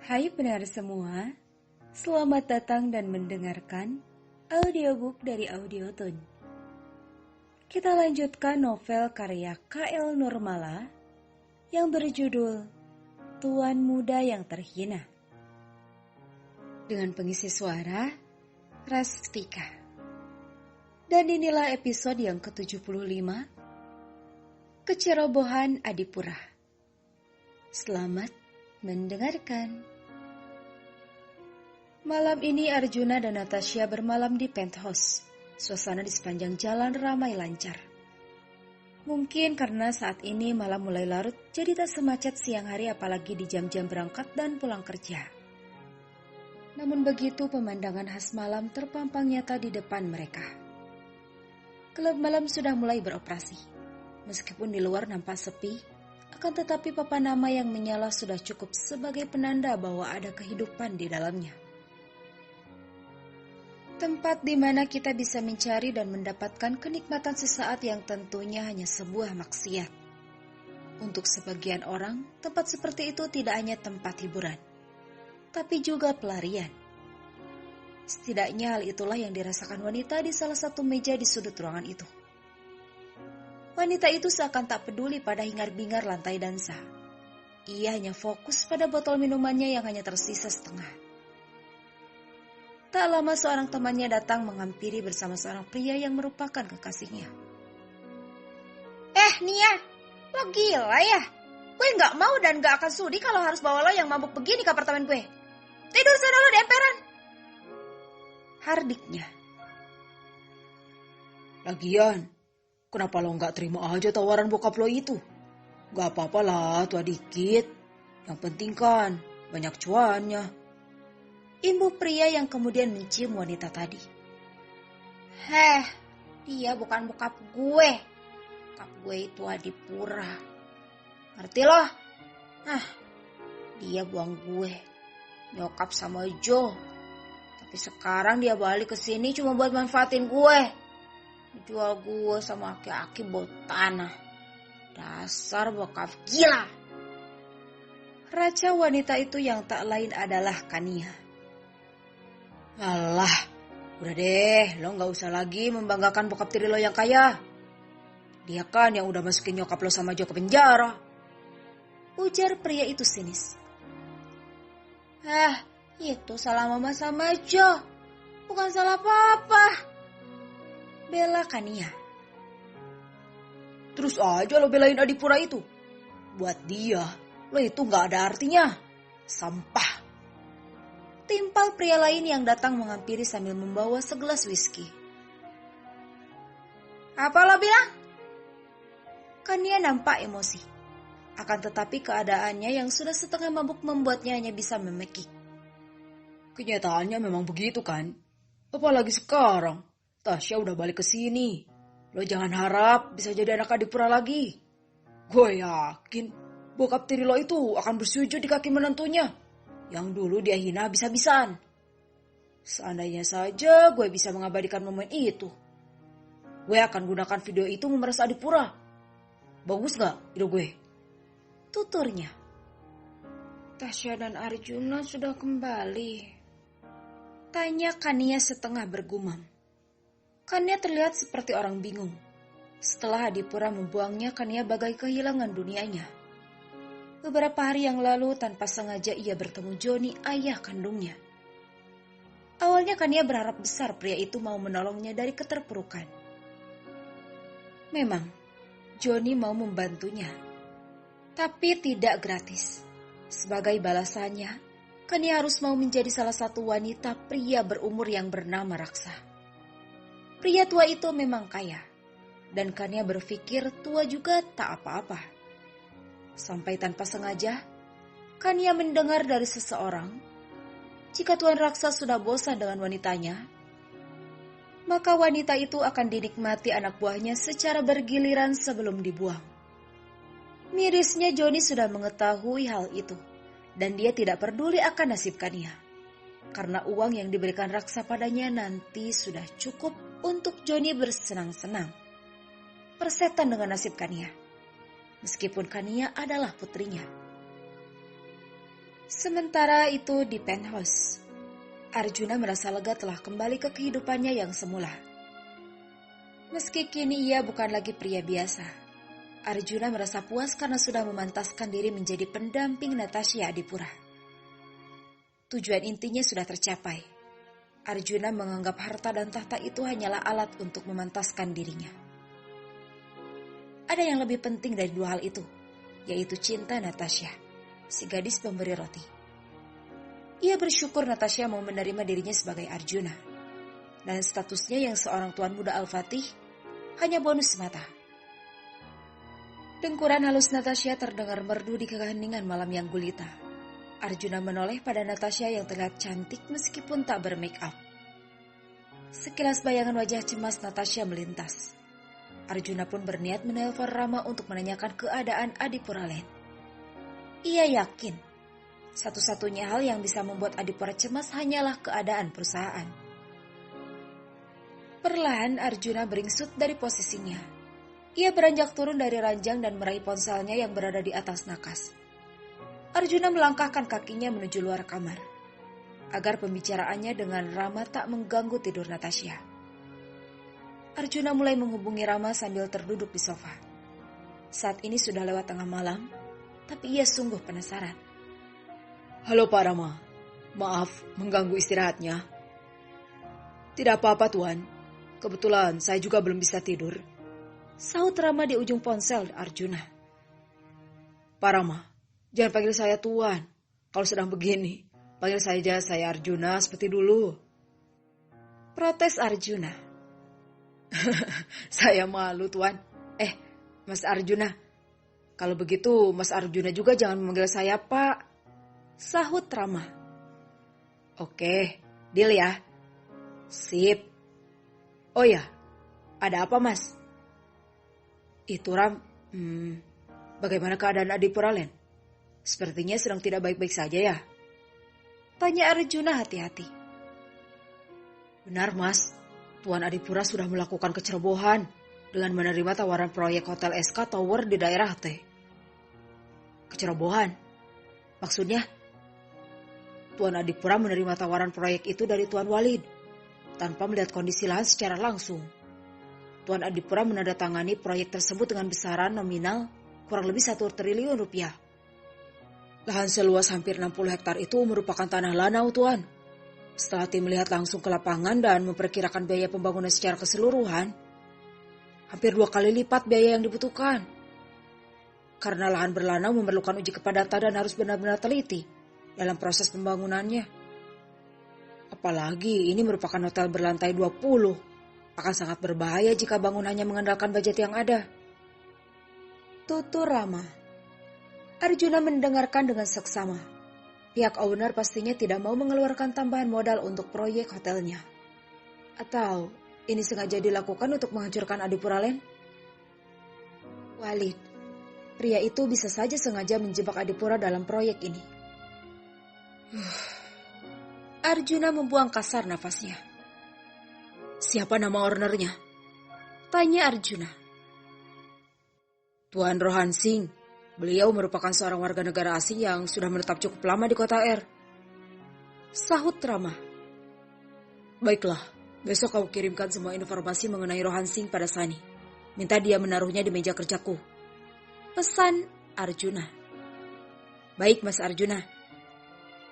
Hai pendengar semua, selamat datang dan mendengarkan audiobook dari Audiotune. Kita lanjutkan novel karya K.L. Nurmala yang berjudul Tuan Muda yang Terhina. Dengan pengisi suara Rastika. Dan inilah episode yang ke-75, Kecerobohan Adipura. Selamat mendengarkan. Malam ini Arjuna dan Natasha bermalam di penthouse. Suasana di sepanjang jalan ramai lancar. Mungkin karena saat ini malam mulai larut, jadi tak semacet siang hari apalagi di jam-jam berangkat dan pulang kerja. Namun begitu pemandangan khas malam terpampang nyata di depan mereka. Klub malam sudah mulai beroperasi. Meskipun di luar nampak sepi, akan tetapi papan nama yang menyala sudah cukup sebagai penanda bahwa ada kehidupan di dalamnya. Tempat di mana kita bisa mencari dan mendapatkan kenikmatan sesaat yang tentunya hanya sebuah maksiat. Untuk sebagian orang, tempat seperti itu tidak hanya tempat hiburan, tapi juga pelarian. Setidaknya hal itulah yang dirasakan wanita di salah satu meja di sudut ruangan itu. Wanita itu seakan tak peduli pada hingar-bingar lantai dansa. Ia hanya fokus pada botol minumannya yang hanya tersisa setengah. Tak lama seorang temannya datang menghampiri bersama seorang pria yang merupakan kekasihnya. Nia, lo gila ya? Gue gak mau dan gak akan sudi kalau harus bawa lo yang mabuk begini ke apartemen gue. Tidur sana lo di emperan. Hardiknya. Lagian, kenapa lo gak terima aja tawaran bokap lo itu? Gak apa-apa lah, tua dikit. Yang penting kan, banyak cuannya. Imbuh pria yang kemudian mencium wanita tadi. Dia bukan bokap gue. Bokap gue itu Adipura. Ngerti lo? Dia buang gue. Nyokap sama Jo. Tapi sekarang dia balik ke sini cuma buat manfaatin gue. Jual gue sama aki-aki buat tanah. Dasar bokap gila. Raja wanita itu yang tak lain adalah Kania. Alah, udah deh, lo gak usah lagi membanggakan bokap tiri lo yang kaya. Dia kan yang udah masukin nyokap lo sama Jo ke penjara. Ujar pria itu sinis. Itu salah mama sama Jo. Bukan salah papa. Bela Kania. Terus aja lo belain Adipura itu. Buat dia, lo itu gak ada artinya. Sampah. Timpal pria lain yang datang menghampiri sambil membawa segelas whisky. Apa lo bilang? Kania nampak emosi. Akan tetapi keadaannya yang sudah setengah mabuk membuatnya hanya bisa memekik. Kenyataannya memang begitu kan? Apalagi sekarang, Tasya udah balik ke sini. Lo jangan harap bisa jadi anak Adipura lagi. Gue yakin bokap tiri lo itu akan bersujud di kaki menantunya. Yang dulu dia hina habis-habisan. Seandainya saja gue bisa mengabadikan momen itu. Gue akan gunakan video itu memeras Adipura. Bagus gak ide gue? Tuturnya. Tasya dan Arjuna sudah kembali. Tanya Kania setengah bergumam. Kania terlihat seperti orang bingung. Setelah Adipura membuangnya, Kania bagai kehilangan dunianya. Beberapa hari yang lalu tanpa sengaja ia bertemu Joni, ayah kandungnya. Awalnya Kania berharap besar pria itu mau menolongnya dari keterpurukan. Memang, Joni mau membantunya. Tapi tidak gratis. Sebagai balasannya, Kania harus mau menjadi salah satu wanita pria berumur yang bernama Raksa. Pria tua itu memang kaya. Dan Kania berpikir tua juga tak apa-apa. Sampai tanpa sengaja, Kania mendengar dari seseorang, jika Tuan Raksa sudah bosan dengan wanitanya, maka wanita itu akan dinikmati anak buahnya secara bergiliran sebelum dibuang. Mirisnya Joni sudah mengetahui hal itu, dan dia tidak peduli akan nasib Kania. Karena uang yang diberikan Raksa padanya nanti sudah cukup untuk Joni bersenang-senang. Persetan dengan nasib Kania. Meskipun Kania adalah putrinya. Sementara itu di penthouse, Arjuna merasa lega telah kembali ke kehidupannya yang semula. Meski kini ia bukan lagi pria biasa, Arjuna merasa puas karena sudah memantaskan diri menjadi pendamping Natasha Adipura. Tujuan intinya sudah tercapai. Arjuna menganggap harta dan tahta itu hanyalah alat untuk memantaskan dirinya. Ada yang lebih penting dari dua hal itu, yaitu cinta Natasha, si gadis pemberi roti. Ia bersyukur Natasha mau menerima dirinya sebagai Arjuna, dan statusnya yang seorang tuan muda Al-Fatih hanya bonus semata. Dengkuran halus Natasha terdengar merdu di keheningan malam yang gulita. Arjuna menoleh pada Natasha yang terlihat cantik meskipun tak bermake up. Sekilas bayangan wajah cemas Natasha melintas. Arjuna pun berniat menelpon Rama untuk menanyakan keadaan Adipura Land. Ia yakin, satu-satunya hal yang bisa membuat Adipura cemas hanyalah keadaan perusahaan. Perlahan Arjuna beringsut dari posisinya. Ia beranjak turun dari ranjang dan meraih ponselnya yang berada di atas nakas. Arjuna melangkahkan kakinya menuju luar kamar, agar pembicaraannya dengan Rama tak mengganggu tidur Natasha. Arjuna mulai menghubungi Rama sambil terduduk di sofa. Saat ini sudah lewat tengah malam, tapi ia sungguh penasaran. Halo Pak Rama, maaf mengganggu istirahatnya. Tidak apa-apa Tuan, kebetulan saya juga belum bisa tidur. Sahut Rama di ujung ponsel Arjuna. Pak Rama, jangan panggil saya Tuan. Kalau sedang begini, panggil saja saya Arjuna seperti dulu. Protes Arjuna. Saya malu Tuan. Mas Arjuna, kalau begitu Mas Arjuna juga jangan memanggil saya Pak. Sahut Rama. Oke, deal ya. Sip. Oh ya, ada apa Mas? Itu Ram, bagaimana keadaan Adipura Land? Sepertinya sedang tidak baik-baik saja ya? Tanya Arjuna hati-hati. Benar Mas, Tuan Adipura sudah melakukan kecerobohan dengan menerima tawaran proyek Hotel SK Tower di daerah T. Kecerobohan? Maksudnya? Tuan Adipura menerima tawaran proyek itu dari Tuan Walid tanpa melihat kondisi lahan secara langsung. Tuan Adipura menandatangani proyek tersebut dengan besaran nominal kurang lebih 1 triliun rupiah. Lahan seluas hampir 60 hektar itu merupakan tanah lanau Tuan. Setelah tim melihat langsung ke lapangan dan memperkirakan biaya pembangunan secara keseluruhan, hampir 2 kali lipat biaya yang dibutuhkan. Karena lahan berlanau memerlukan uji kepadatan dan harus benar-benar teliti dalam proses pembangunannya. Apalagi ini merupakan hotel berlantai 20, akan sangat berbahaya jika bangunannya mengandalkan budget yang ada. Tutur Rama. Arjuna mendengarkan dengan seksama. Pihak owner pastinya tidak mau mengeluarkan tambahan modal untuk proyek hotelnya. Atau ini sengaja dilakukan untuk menghancurkan Adipura Land? Walid, pria itu bisa saja sengaja menjebak Adipura dalam proyek ini. Arjuna membuang kasar nafasnya. Siapa nama ownernya? Tanya Arjuna. Tuan Rohan Singh. Beliau merupakan seorang warga negara asing yang sudah menetap cukup lama di kota R. Sahut Rama. Baiklah, besok kau kirimkan semua informasi mengenai Rohan Singh pada Sani. Minta dia menaruhnya di meja kerjaku. Pesan Arjuna. Baik Mas Arjuna.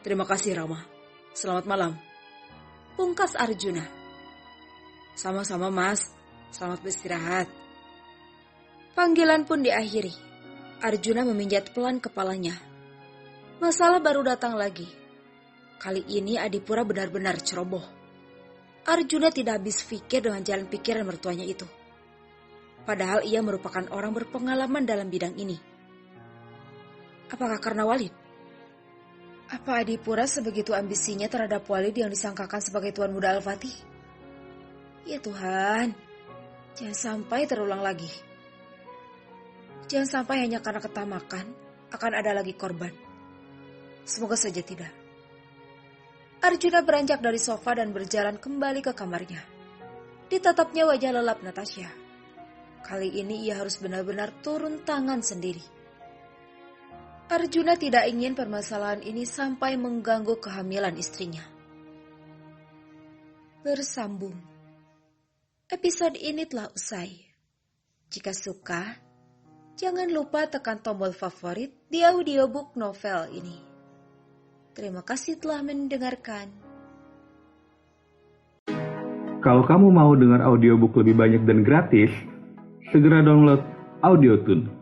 Terima kasih Rama. Selamat malam. Pungkas Arjuna. Sama-sama Mas. Selamat beristirahat. Panggilan pun diakhiri. Arjuna meminjat pelan kepalanya. Masalah baru datang lagi. Kali ini Adipura benar-benar ceroboh. Arjuna tidak habis pikir dengan jalan pikiran mertuanya itu. Padahal ia merupakan orang berpengalaman dalam bidang ini. Apakah karena Walid? Apa Adipura sebegitu ambisinya terhadap Walid yang disangkakan sebagai tuan muda Al-Fatih? Ya Tuhan, jangan sampai terulang lagi. Jangan sampai hanya karena ketamakan akan ada lagi korban. Semoga saja tidak. Arjuna beranjak dari sofa dan berjalan kembali ke kamarnya. Ditatapnya wajah lelap Natasha. Kali ini ia harus benar-benar turun tangan sendiri. Arjuna tidak ingin permasalahan ini sampai mengganggu kehamilan istrinya. Bersambung. Episode ini telah usai. Jika suka, jangan lupa tekan tombol favorit di audiobook novel ini. Terima kasih telah mendengarkan. Kalau kamu mau dengar audiobook lebih banyak dan gratis, segera download AudioTune.